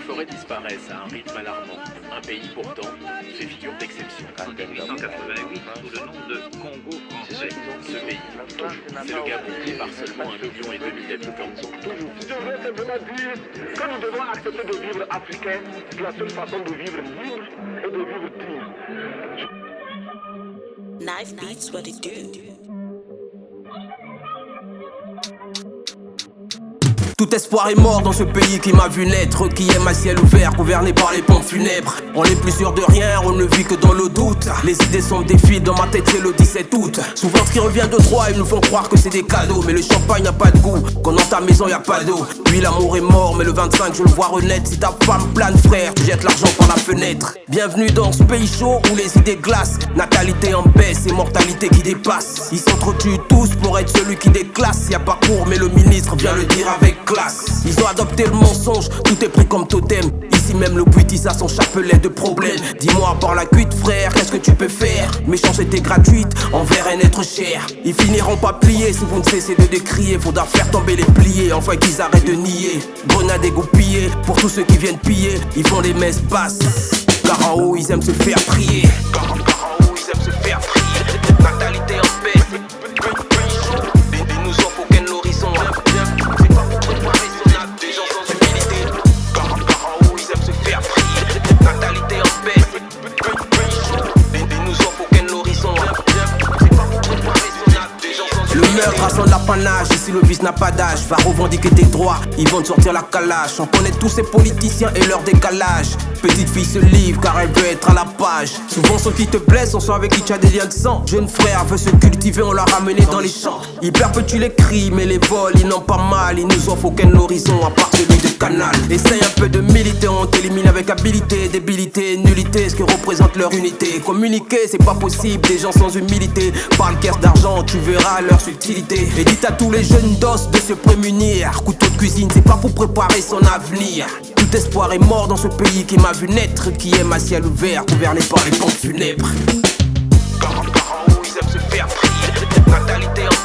forêts disparaissent à un rythme alarmant. Un pays pourtant fait figure d'exception. En 1888, sous le nom de Congo français. Ce pays, c'est le Gabon, qui par seulement 1,5 million d'habitants. Je voudrais simplement dire que nous devons accepter de vivre africain, c'est la seule façon de vivre libre et de vivre digne. Knife beats what it do. Tout espoir est mort dans ce pays qui m'a vu naître, qui aime à ciel ouvert, gouverné par les pompes funèbres. On n'est plus sûr de rien, on ne vit que dans le doute. Les idées sont défilent dans ma tête, c'est le 17 août. Souvent ce qui revient de droit, ils nous font croire que c'est des cadeaux. Mais le champagne n'a pas de goût, quand dans ta maison y a pas d'eau. Puis l'amour est mort, mais le 25 je le vois renaître. Si ta femme plane frère, tu jettes l'argent par la fenêtre. Bienvenue dans ce pays chaud où les idées glacent. Natalité en baisse et mortalité qui dépasse. Ils s'entretuent tous pour être celui qui déclasse. Y'a pas cours mais le ministre vient le dire avec classe. Ils ont adopté le mensonge, tout est pris comme totem. Ici même le buitis a son chapelet de problèmes. Dis-moi par la cuite frère, qu'est-ce que tu peux faire? Méchanceté gratuite envers un être cher. Ils finiront pas pliés si vous ne cessez de décrier. Faudra faire tomber les pliés, enfin qu'ils arrêtent de nier. Grenades égoupillées, pour tous ceux qui viennent piller. Ils font des messes basses, car en haut ils aiment se faire prier. Car en haut ils aiment se faire prier. Natalité en paix. Nous offre aucun l'horizon. C'est pas pour préparer son âme, des gens sans humilité. Car en haut ils aiment se faire prier. Natalité en paix. Nous offre aucun l'horizon. C'est pas pour préparer son âme, des gens sans humilité. Le meurtre a son apanage, ici le vice n'a pas d'âge. Va revendiquer tes droits, ils vont te sortir la calache. On connaît tous ces politiciens et leur décalage. Petite fille se livre car elle veut être à la page. Souvent ceux qui te blessent sont ceux avec qui tu as des liens de sang. Jeune frère veut se cultiver, on l'a ramené dans les champs. Ils perpétuent les crimes et les vols, ils n'ont pas mal. Ils nous offrent aucun horizon à part celui de Canal. Essaye un peu de militer, on t'élimine avec habilité. Débilité, nullité, ce que représente leur unité. Communiquer c'est pas possible, des gens sans humilité. Parle caisse d'argent, tu verras leur subtilité. Et dites à tous les jeunes d'os de se prémunir. Couteau de cuisine c'est pas pour préparer son avenir. Tout espoir est mort dans ce pays qui m'a vu naître, qui aime à ciel ouvert, gouverné par les pompes funèbres. Car en haut ils aiment se faire prier. Natalité en